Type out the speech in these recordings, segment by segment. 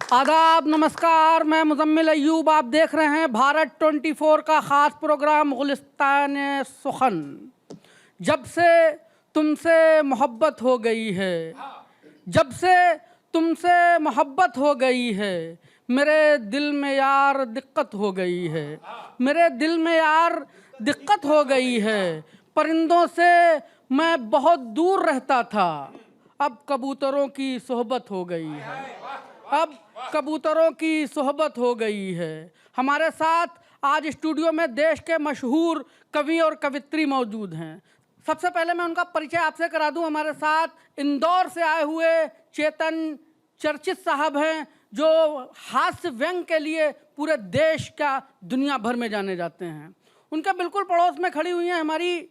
आदाब, नमस्कार। मैं मुजम्मिल अय्यूब। आप देख रहे हैं भारत 24 का ख़ास प्रोग्राम गुलिस्तान सुखन। जब से तुमसे मोहब्बत हो गई है, जब से तुमसे मोहब्बत हो गई है, मेरे दिल में यार दिक्कत हो गई है, मेरे दिल में यार दिक्कत हो गई है। परिंदों से मैं बहुत दूर रहता था, अब कबूतरों की सोहबत हो गई है, अब कबूतरों की सोहबत हो गई है। हमारे साथ आज स्टूडियो में देश के मशहूर कवि और कवित्री मौजूद हैं। सबसे पहले मैं उनका परिचय आपसे करा दूं। हमारे साथ इंदौर से आए हुए चेतन चर्चित साहब हैं, जो हास्य व्यंग के लिए पूरे देश का दुनिया भर में जाने जाते हैं। उनके बिल्कुल पड़ोस में खड़ी हुई हैं हमारी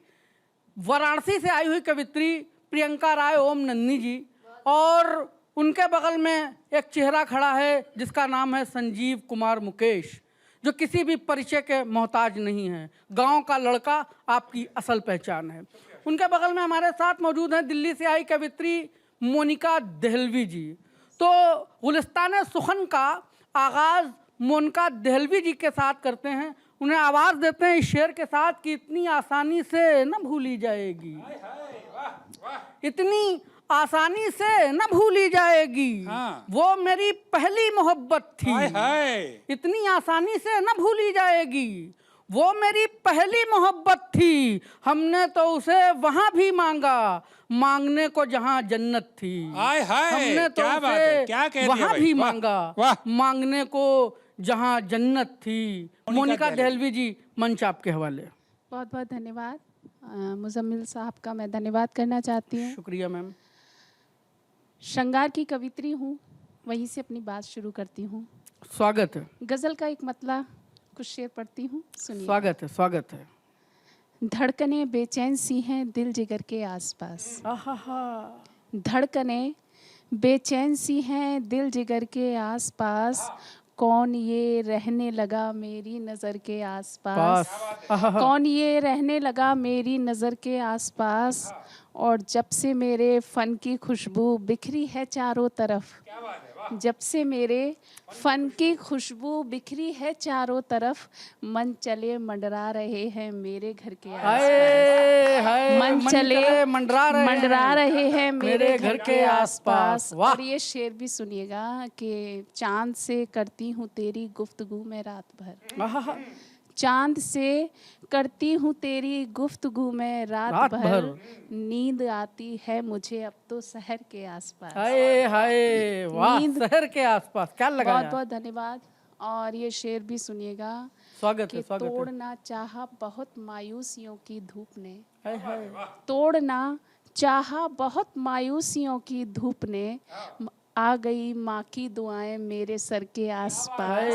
वाराणसी से आई हुई कवित्री प्रियंका राय ओम नन्नी जी, और उनके बगल में एक चेहरा खड़ा है जिसका नाम है संजीव कुमार मुकेश, जो किसी भी परिचय के मोहताज नहीं है। गांव का लड़का आपकी असल पहचान है। उनके बगल में हमारे साथ मौजूद हैं दिल्ली से आई कवित्री मोनिका देहलवी जी। तो गुलिस्तान सुखन का आगाज़ मोनिका देहलवी जी के साथ करते हैं। उन्हें आवाज़ देते हैं इस शेर के साथ कि इतनी आसानी से न भूली जाएगी, इतनी आसानी से न भूली जाएगी, वो मेरी पहली मोहब्बत थी। इतनी आसानी से न भूली जाएगी, वो मेरी पहली मोहब्बत थी। हमने तो उसे वहाँ भी मांगा, मांगने को जहाँ जन्नत थी। हमने तो उसे वहाँ भी मांगा, मांगने को जहाँ जन्नत थी। मोनिका देहलवी जी, मंच आपके हवाले। बहुत बहुत धन्यवाद। मुजम्मिल साहब का मैं धन्यवाद करना चाहती हूँ। शुक्रिया मैम। श्रृंगार की कवित्री हूँ, वहीं से अपनी बात शुरू करती हूँ। स्वागत है। गज़ल का एक मतला कुछ शेर पढ़ती हूँ, सुनिए। स्वागत है, स्वागत है। धड़कने बेचैन सी हैं दिल जिगर के आसपास, धड़कने बेचैन सी हैं दिल जिगर के आसपास, कौन ये रहने लगा मेरी नज़र के आसपास, कौन ये रहने लगा मेरी नज़र के आसपास, और जब से मेरे फ़न की खुशबू बिखरी है चारों तरफ, जब से मेरे फ़न की खुशबू बिखरी है चारों तरफ, मन चले मंडरा रहे हैं मेरे घर के आसपास, मन चले मंडरा रहे हैं मेरे घर के आसपास। और ये शेर भी सुनिएगा कि चांद से करती हूँ तेरी गुफ्तगू में रात भर, चांद से करती हूँ तेरी गुफ्तगू में रात भर, नींद आती है मुझे अब तो शहर के आसपास। हाय हाय, वाह, शहर के आसपास, क्या लगा। बहुत बहुत धन्यवाद। और ये शेर भी सुनिएगा। स्वागत है, स्वागत है। तोड़ना चाहा बहुत मायूसियों की धूप ने, तोड़ना चाहा बहुत मायूसियों की धूप ने, आ गई माँ की दुआएं मेरे सर के आसपास,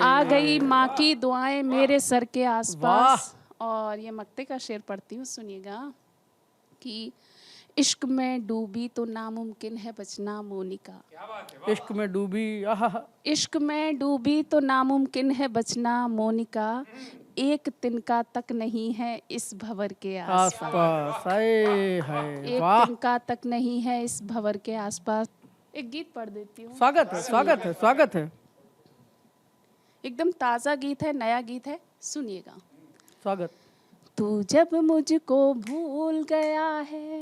आ गई माँ की दुआएं मेरे सर के आसपास। और ये मक्ते का शेर पढ़ती हूँ, सुनिएगा कि इश्क में डूबी तो नामुमकिन है बचना मोनिका, इश्क में डूबी, इश्क में डूबी तो नामुमकिन है बचना मोनिका, एक तिनका तक नहीं है इस भंवर के आसपास, एक तिनका तक नहीं है इस भंवर के आसपास। एक गीत पढ़ देती हूँ। स्वागत है, स्वागत है, स्वागत है। एकदम ताज़ा गीत है, नया गीत है, सुनिएगा। स्वागत। तू जब मुझको भूल गया है,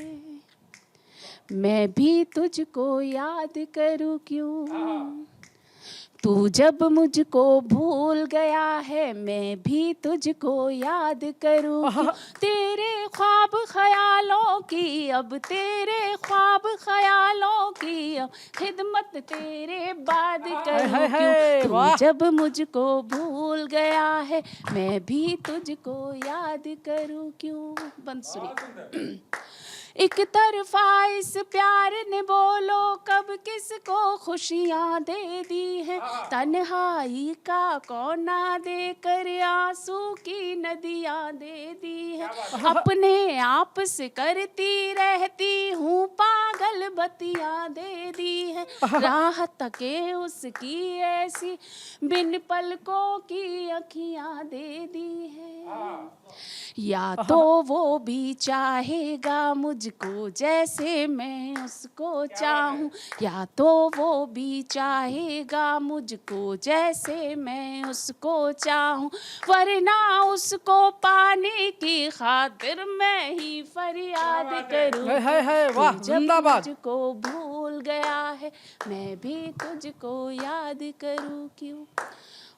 मैं भी तुझको याद करूँ क्यों, तू जब मुझको भूल गया है, मैं भी तुझको याद करूँ, तेरे ख्वाब ख्यालों की अब, तेरे ख्वाब ख्यालों की अब, खिदमत तेरे बाद करूँ क्यों, तू जब मुझको भूल गया है, मैं भी तुझको याद करूँ क्यों। बंसुरी। एक तरफा इस प्यार ने बोलो कब किसको खुशियाँ दे दी है, तन्हाई का कोना देकर आंसू की नदियाँ दे दी है, अपने आप वापस करती रहती हूँ, पागल बतिया दे दी है, राह तके उसकी ऐसी, बिन पलकों की अखियाँ दे दी है। या तो वो भी चाहेगा मुझको जैसे मैं उसको चाहूँ, या तो वो भी चाहेगा मुझको जैसे मैं उसको चाहूँ, वरना उसको पाने की खातिर मैं ही फरियाद करूँ। है वाह, तू जब जिंदाबाद। मुझको भूल गया है, मैं भी तुझको याद करूँ क्यों।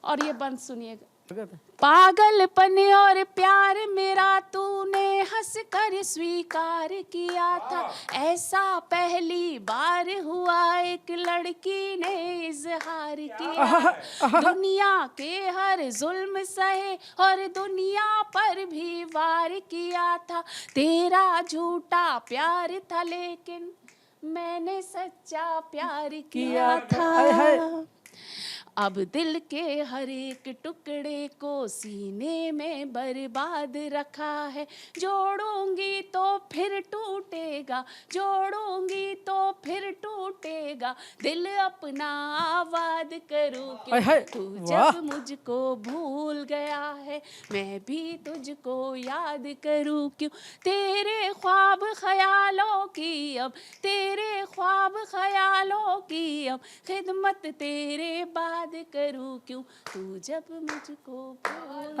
और ये बंद सुनिएगा। पागलपन और प्यार मेरा तूने हंस कर स्वीकार किया था, ऐसा पहली बार हुआ एक लड़की ने इजहार किया। दुनिया के हर जुल्म सहे और दुनिया पर भी वार किया था, तेरा झूठा प्यार था लेकिन मैंने सच्चा प्यार किया था। अब दिल के हर एक टुकड़े को सीने में बर्बाद रखा है, जोड़ूंगी तो फिर टूटेगा, जोड़ूंगी तो फिर टूटेगा, दिल अपना आबाद करूँ क्यों। तू जब मुझको भूल गया है, मैं भी तुझको याद करूँ क्यों। तेरे ख्वाब ख्यालों की अब, तेरे ख्वाब ख्यालों की अब खिदमत तेरे बाद करूं क्यों। तू जब मुझको भूल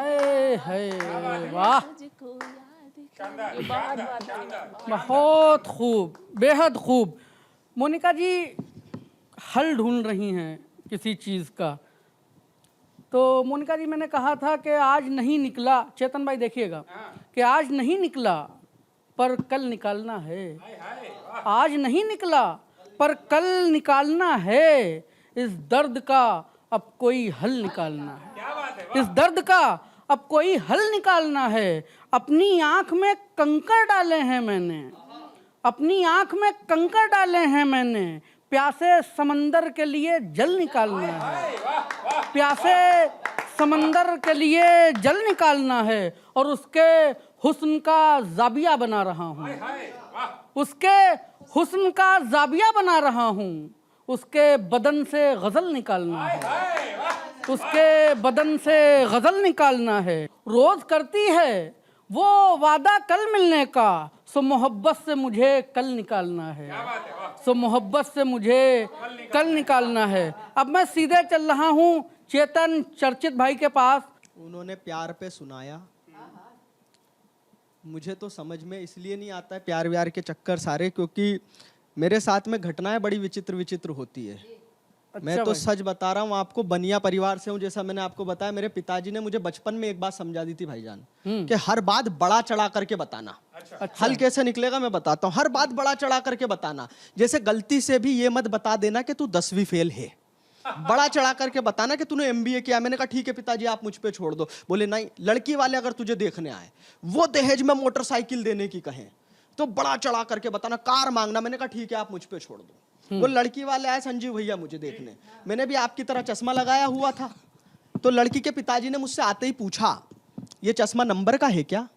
है वाह, मुझको याद कर। बहुत खूब, बेहद खूब। मोनिका जी हल ढूंढ रही हैं किसी चीज़ का। तो मोनिका जी, मैंने कहा था कि आज नहीं निकला, चेतन भाई देखिएगा, कि आज नहीं निकला पर कल निकालना है। आज नहीं निकला पर कल निकालना है, इस दर्द का अब कोई हल निकालना है। इस दर्द का अब कोई हल निकालना है। अपनी आंख में कंकर डाले हैं मैंने, अपनी आंख में कंकर डाले हैं मैंने, प्यासे समंदर के लिए जल निकालना है। प्यासे समंदर के लिए जल निकालना है और उसके हुस्न का जाबिया बना रहा हूँ, उसके हुस्न का जाबिया बना रहा हूँ। उसके बदन से गजल निकालना है, उसके बदन से गजल निकालना है। रोज करती है वो वादा कल मिलने का, सो मोहब्बत से मुझे कल निकालना है, सो मोहब्बत से मुझे कल निकालना है। अब मैं सीधे चल रहा हूँ चेतन चर्चित भाई के पास। उन्होंने प्यार पे सुनाया, मुझे तो समझ में इसलिए नहीं आता है प्यार व्यार के चक्कर सारे, क्योंकि मेरे साथ में घटनाएं बड़ी विचित्र विचित्र होती है। मैं तो सच बता रहा हूँ आपको, बनिया परिवार से हूँ। जैसा मैंने आपको बताया, मेरे पिताजी ने मुझे बचपन में एक बात समझा दी थी भाईजान, कि हर बात बड़ा चढ़ा करके बताना। हल कैसे निकलेगा मैं बताता हूँ। हर बात बड़ा चढ़ा करके बताना, जैसे गलती से भी ये मत बता देना कि तू 10वीं फेल है, बड़ा चढ़ा करके बताना कि तूने MBA किया। मैंने कहा ठीक है पिताजी आप मुझ पे छोड़ दो। बोले नहीं, लड़की वाले अगर तुझे देखने आए, वो दहेज में मोटरसाइकिल देने की कहें तो बड़ा चढ़ा करके बताना, कार मांगना। मैंने कहा ठीक है आप मुझ पे छोड़ दो। वो लड़की वाले आए संजीव भैया मुझे देखने, मैंने भी आपकी तरह चश्मा लगाया हुआ था, तो लड़की के पिताजी ने मुझसे आते ही पूछा ये चश्मा नंबर का है क्या।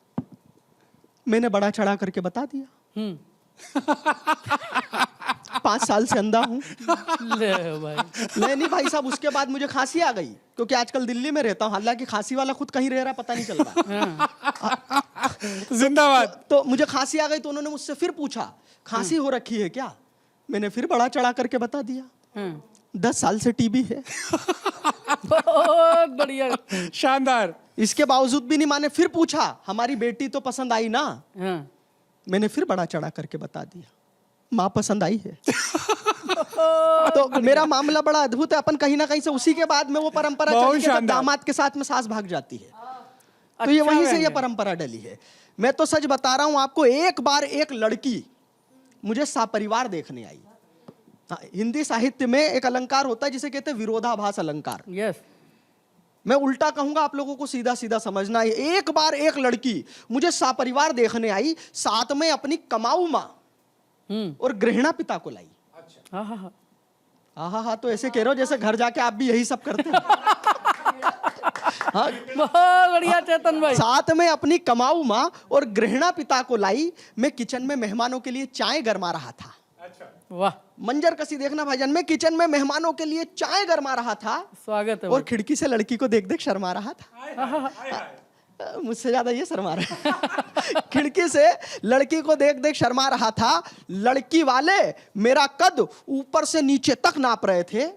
मैंने बड़ा चढ़ा करके बता दिया। 5 साल से अंधा हूँ। नहीं भाई साहब, उसके बाद मुझे खांसी आ गई, क्योंकि आजकल दिल्ली में रहता हूँ। हालांकि खांसी वाला खुद कहीं रह रहा पता नहीं चल रहा। जिंदाबाद। तो मुझे खांसी आ गई, तो उन्होंने मुझसे फिर पूछा खांसी हो रखी है क्या। मैंने फिर बड़ा चढ़ा करके बता दिया 10 साल से टीबी है। बहुत बढ़िया, शानदार। इसके बावजूद भी नहीं माने, फिर पूछा हमारी बेटी तो पसंद आई ना। मैंने फिर बड़ा चढ़ा करके बता दिया माँ पसंद आई है। तो मेरा मामला बड़ा अद्भुत है। अपन कहीं ना कहीं से उसी के बाद में वो परंपरा चली है, दामाद के साथ में सास भाग जाती है। तो ये वहीं से ये परंपरा डली है। मैं तो सच बता रहा हूं आपको, एक बार एक लड़की मुझे सपरिवार देखने आई। हिंदी साहित्य में एक अलंकार होता है जिसे कहते हैं विरोधाभास अलंकार। यस, मैं उल्टा कहूंगा, आप लोगों को सीधा सीधा समझना है। एक बार एक लड़की मुझे सपरिवार देखने आई, साथ में अपनी कमाऊ माँ और गृहिणा पिता को लाई। हाँ, तो ऐसे कह रहे हो जैसे घर जाके आप भी यही सब करते हैं। हाँ, बहुत बढ़िया चेतन भाई। साथ में अपनी कमाऊ माँ और गृहिणा पिता को लाई, मैं किचन में मेहमानों के लिए चाय गरमा रहा था। वाह, मंजर कसी देखना भाईजान, मैं किचन में मेहमानों के लिए चाय गरमा रहा था स्वागत है और भाई। खिड़की से लड़की को देख देख शर्मा रहा था। मुझसे ज्यादा ये शर्मा रहा है। खिड़की से लड़की को देख देख शर्मा रहा था। लड़की वाले मेरा कद ऊपर से नीचे तक नाप रहे थे।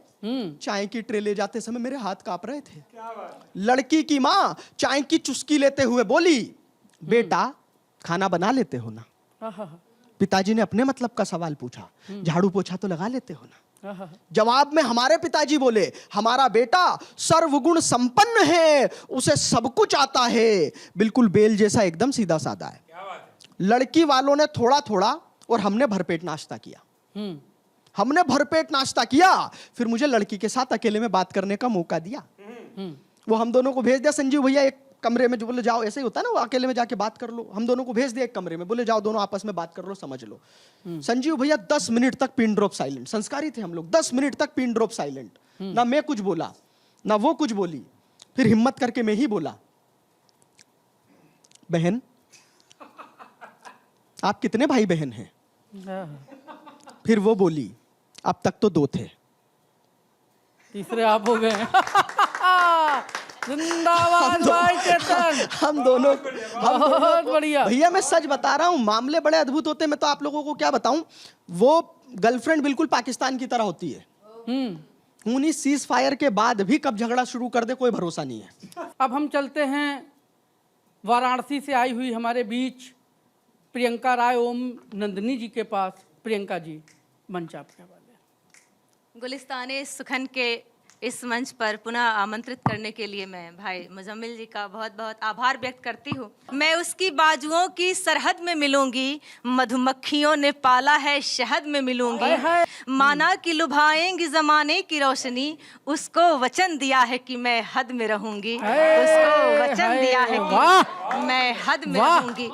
चाय की ट्रे ले जाते समय मेरे हाथ कांप रहे थे। लड़की की माँ चाय की चुस्की लेते हुए बोली, बेटा खाना बना लेते हो ना? पिताजी ने अपने मतलब का सवाल पूछा, झाड़ू पोछा तो लगा लेते हो ना? जवाब में हमारे पिताजी बोले, हमारा बेटा सर्वगुण संपन्न है, उसे सब कुछ आता है, बिल्कुल बेल जैसा एकदम सीधा साधा है। लड़की वालों ने थोड़ा थोड़ा और हमने भरपेट नाश्ता किया। हमने भरपेट नाश्ता किया, फिर मुझे लड़की के साथ अकेले में बात करने का मौका दिया। वो हम दोनों को भेज दिया, संजीव भैया एक कमरे में, जो बोले जाओ, ऐसे ही होता है ना, वो अकेले में जाके बात कर लो। हम दोनों को भेज दिया एक कमरे में, बोले जाओ दोनों आपस में बात कर लो, समझ लो। संजीव भैया 10 मिनट तक पिन ड्रॉप साइलेंट, संस्कारी थे हम लोग। 10 मिनट तक पिन ड्रॉप साइलेंट, ना मैं कुछ बोला ना वो कुछ बोली। फिर हिम्मत करके मैं ही बोला, बहन आप कितने भाई बहन हैं? फिर वो बोली, अब तक तो 2 थे, तीसरे आप हो गए। जिंदाबाद भाई चेतन, हम दोनों बहुत बढ़िया। भैया मैं सच बता रहा हूं, मामले बड़े अद्भुत होते हैं। मैं तो आप लोगों को क्या बताऊं, वो गर्लफ्रेंड बिल्कुल पाकिस्तान की तरह होती है। 19 सीज फायर के बाद भी कब झगड़ा शुरू कर दे कोई भरोसा नहीं है। अब हम चलते हैं वाराणसी से आई हुई हमारे बीच प्रियंका राय ओम नंदिनी जी के पास। प्रियंका जी, मंच आपके हवाले। गुलिस्तान सुखन के इस मंच पर पुनः आमंत्रित करने के लिए मैं भाई मुजम्मिल जी का बहुत बहुत आभार व्यक्त करती हूँ। मैं उसकी बाजुओं की सरहद में मिलूंगी, मधुमक्खियों ने पाला है शहद में मिलूंगी। माना कि लुभाएंगी जमाने की रोशनी, उसको वचन दिया है कि मैं हद में रहूंगी। उसको वचन दिया है कि मैं हद में रहूंगी।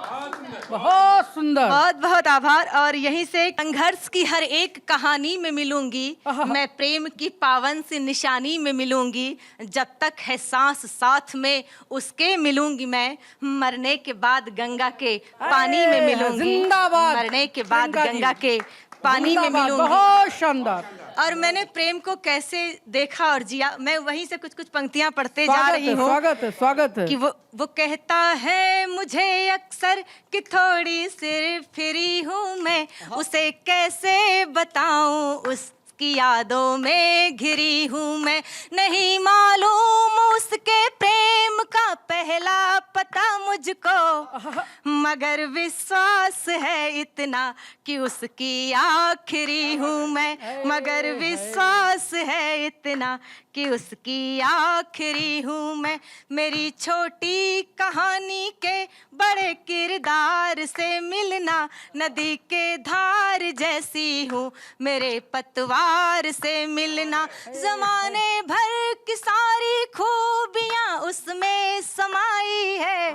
बहुत सुंदर, बहुत बहुत आभार। और यहीं से संघर्ष की हर एक कहानी में मिलूंगी, मैं प्रेम की पावन सी निशानी में मिलूंगी। जब तक है सांस साथ में उसके मिलूंगी मैं, मरने के बाद गंगा के पानी में मिलूंगी। जिंदाबाद, मरने के बाद प्रियंका जी। गंगा के पानी में जिंदाबाद, मिलूंगी। बहुत शानदार। और मैंने प्रेम को कैसे देखा और जिया, मैं वहीं से कुछ कुछ पंक्तियां पढ़ते जा स्वागत रही है, हूँ। स्वागत है, स्वागत है। कि वो कहता है मुझे अक्सर कि थोड़ी सिर फिरी हूँ मैं, उसे कैसे बताऊं उसकी यादों में घिरी हूँ मैं। नहीं मालूम उसके प्रेम का पहला पता मुझको, मगर विश्वास है इतना कि उसकी आखिरी हूँ मैं। मगर विश्वास है इतना कि उसकी आखिरी हूँ मैं। मेरी छोटी कहानी के बड़े किरदार से मिलना, नदी के धार जैसी हूँ मेरे पतवार से मिलना। जमाने भर की सारी खूबियाँ उसमें समाई है,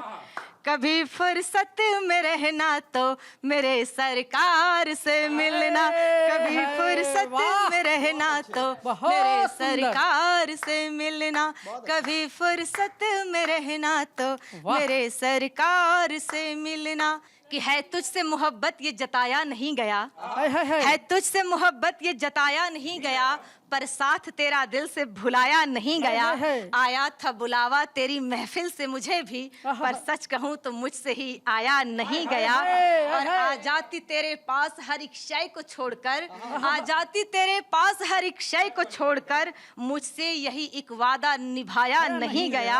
कभी फुर्सत में रहना तो मेरे सरकार से मिलना। कभी फुर्सत में रहना तो मेरे सरकार से मिलना। कभी फुर्सत में रहना तो मेरे सरकार से मिलना। कि है तुझसे मोहब्बत ये जताया नहीं गया, है तुझसे मोहब्बत ये जताया नहीं गया, पर साथ तेरा दिल से भुलाया नहीं गया। आया था बुलावा तेरी महफिल से मुझे भी, पर सच कहूँ तो मुझसे ही आया नहीं गया। और आ जाती तेरे पास हर एक शय को छोड़कर, आ जाती तेरे पास हर एक शय को छोड़कर, मुझसे यही एक वादा निभाया नहीं गया।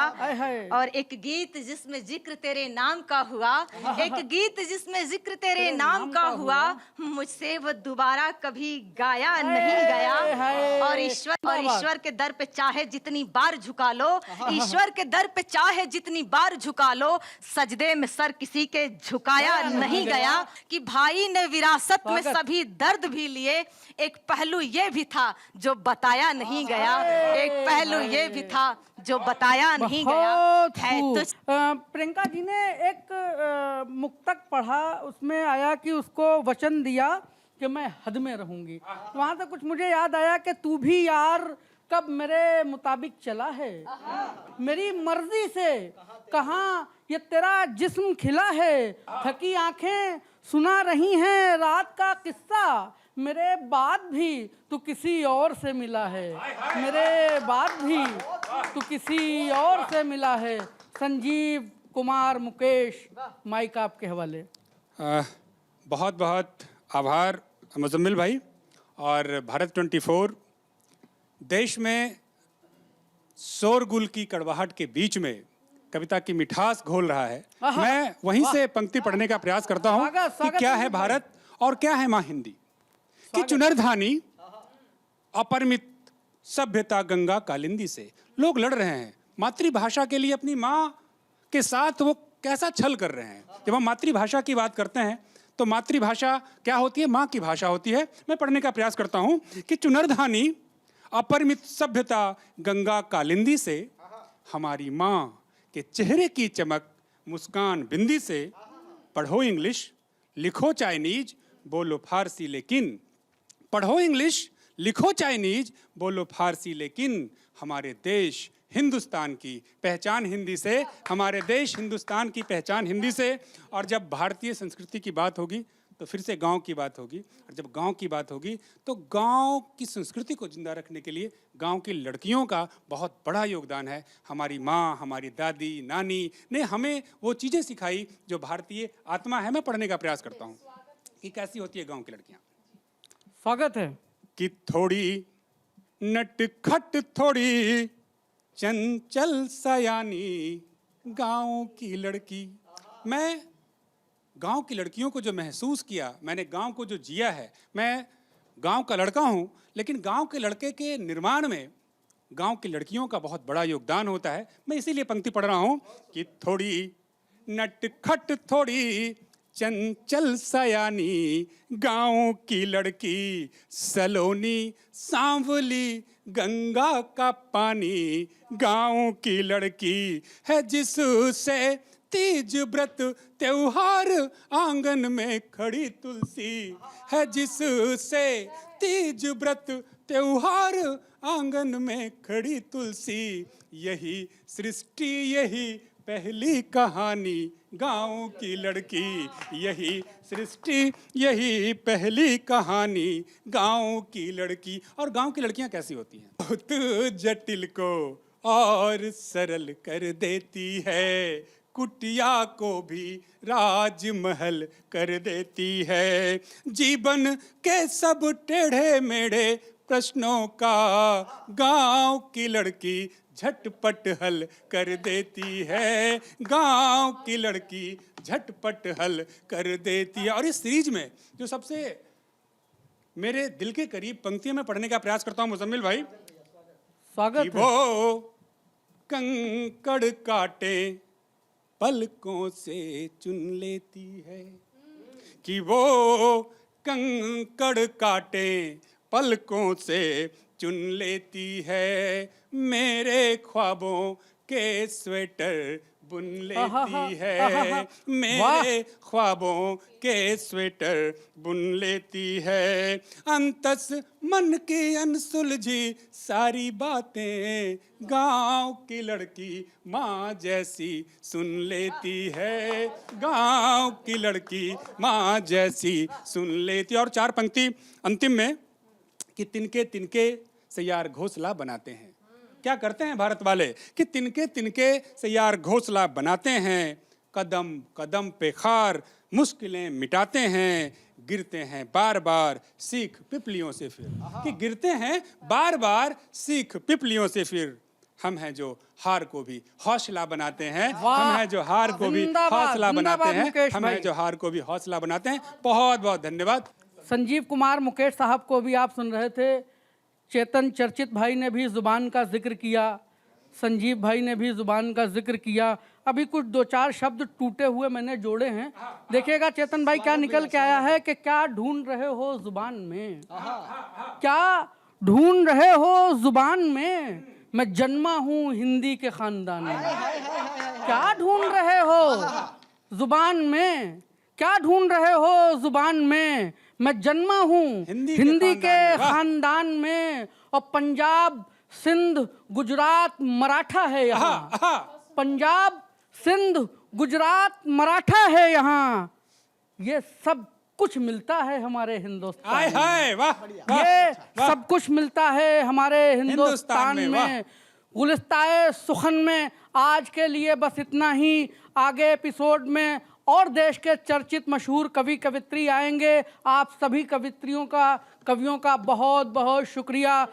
और एक गीत जिसमें जिक्र तेरे नाम का हुआ, एक गीत जिसमें जिक्र तेरे नाम का हुआ, मुझसे वो दोबारा कभी गाया नहीं गया। और ईश्वर के दर पे चाहे जितनी बार झुका लो, ईश्वर के दर पे चाहे जितनी बार झुका लो, सजदे में सर किसी के झुकाया नहीं गया। कि भाई ने विरासत में सभी दर्द भी लिए, एक पहलू ये भी था जो बताया नहीं गया, एक पहलू ये भी था जो बताया नहीं गया। है प्रियंका जी ने एक मुक्तक पढ़ा, उसमें आया कि उसको वचन दिया कि मैं हद में रहूंगी। वहां से कुछ मुझे याद आया कि तू भी यार कब मेरे मुताबिक चला है, मेरी मर्जी से कहाँ ये तेरा जिस्म खिला है, थकी आंखें सुना रही हैं रात का किस्सा, मेरे बाद भी तू किसी और से मिला है, मेरे बाद भी तू किसी और से मिला है। संजीव कुमार मुकेश, माइक आपके हवाले। बहुत बहुत आभार मुजम्मिल भाई। और भारत 24 देश में शोरगुल की कड़वाहट के बीच में कविता की मिठास घोल रहा है। मैं वहीं से पंक्ति पढ़ने का प्रयास करता हूँ कि क्या है भारत और क्या है माँ हिंदी। कि चुनरधानी अपरिमित सभ्यता गंगा कालिंदी से लोग लड़ रहे हैं मातृभाषा के लिए, अपनी माँ के साथ वो कैसा छल कर रहे हैं। जब हम मातृभाषा की बात करते हैं तो मातृभाषा क्या होती है? माँ की भाषा होती है। मैं पढ़ने का प्रयास करता हूँ कि चुनरधानी अपरिमित सभ्यता गंगा कालिंदी से, हमारी माँ के चेहरे की चमक मुस्कान बिंदी से, पढ़ो इंग्लिश लिखो चाइनीज बोलो फारसी लेकिन, पढ़ो इंग्लिश लिखो चाइनीज बोलो फारसी लेकिन, हमारे देश हिंदुस्तान की पहचान हिंदी से, हमारे देश हिंदुस्तान की पहचान हिंदी से। और जब भारतीय संस्कृति की बात होगी तो फिर से गांव की बात होगी, और जब गांव की बात होगी तो गांव की संस्कृति को जिंदा रखने के लिए गांव की लड़कियों का बहुत बड़ा योगदान है। हमारी माँ, हमारी दादी, नानी ने हमें वो चीज़ें सिखाई जो भारतीय आत्मा है। मैं पढ़ने का प्रयास करता हूँ कि कैसी होती है गाँव की लड़कियाँ। स्वागत है। कि थोड़ी नटखट थोड़ी चंचल सयानी गांव की लड़की। मैं गांव की लड़कियों को जो महसूस किया, मैंने गांव को जो जिया है, मैं गांव का लड़का हूं, लेकिन गांव के लड़के के निर्माण में गांव की लड़कियों का बहुत बड़ा योगदान होता है। मैं इसीलिए पंक्ति पढ़ रहा हूं कि थोड़ी नटखट थोड़ी चंचल सयानी गांव की लड़की, सलोनी सांवली गंगा का पानी गांव की लड़की है, जिससे तीज व्रत त्योहार आंगन में खड़ी तुलसी है, जिससे तीज व्रत त्योहार आंगन में खड़ी तुलसी। यही सृष्टि यही पहली कहानी गांव की लड़की, यही सृष्टि यही पहली कहानी गांव की लड़की। और गांव की लड़कियां कैसी होती हैं? बहुत जटिल को और सरल कर देती है, कुटिया को भी राजमहल कर देती है, जीवन के सब टेढ़े मेढ़े प्रश्नों का गांव की लड़की झटपट हल कर देती है, गांव की लड़की झटपट हल कर देती है। और इस सीरीज में जो सबसे मेरे दिल के करीब पंक्तियां मैं पढ़ने का प्रयास करता हूं मुजम्मिल भाई, स्वागत है। वो कंकड़ काटे पलकों से चुन लेती है, कि वो कंकड़ काटे पलकों से चुन लेती है, मेरे ख्वाबों के स्वेटर बुन लेती है, मेरे ख्वाबों के स्वेटर बुन लेती है, अंतस मन की अनसुलझी सारी बातें गांव की लड़की माँ जैसी सुन लेती है, गांव की लड़की माँ जैसी सुन लेती है। और चार पंक्ति अंतिम में कि तिनके तिनके से यार घोंसला बनाते हैं। क्या करते हैं भारत वाले कि तिनके तिनके से यार घोंसला बनाते हैं, कदम कदम पे खार मुश्किलें मिटाते हैं, गिरते हैं बार बार सीख पिपलियों से फिर, कि गिरते हैं बार बार सीख पिपलियों से फिर, हम हैं जो हार को भी हौसला बनाते हैं, हम हैं जो हार को भी हौसला बनाते हैं, हम हैं जो हार को भी हौसला बनाते हैं। बहुत बहुत धन्यवाद। संजीव कुमार मुकेश साहब को भी आप सुन रहे थे। चेतन चर्चित भाई ने भी जुबान का जिक्र किया, संजीव भाई ने भी जुबान का जिक्र किया। अभी कुछ दो चार शब्द टूटे हुए मैंने जोड़े हैं, देखिएगा चेतन भाई क्या निकल के आया है कि क्या ढूंढ रहे हो जुबान में, क्या ढूंढ रहे हो जुबान में, मैं जन्मा हूँ हिंदी के खानदान में। क्या ढूंढ रहे हो जुबान में, क्या ढूंढ रहे हो जुबान में, मैं जन्मा हूँ हिंदी के खानदान में। और पंजाब सिंध गुजरात मराठा है यहाँ, पंजाब सिंध गुजरात मराठा है यहाँ, ये सब कुछ मिलता है हमारे हिंदुस्तान हाय में। हाय वाह ये सब कुछ मिलता है हमारे हिंदुस्तान में। गुलिस्ताए सुखन में आज के लिए बस इतना ही। आगे एपिसोड में और देश के चर्चित मशहूर कवि कवित्री आएंगे। आप सभी कवियों का बहुत बहुत शुक्रिया।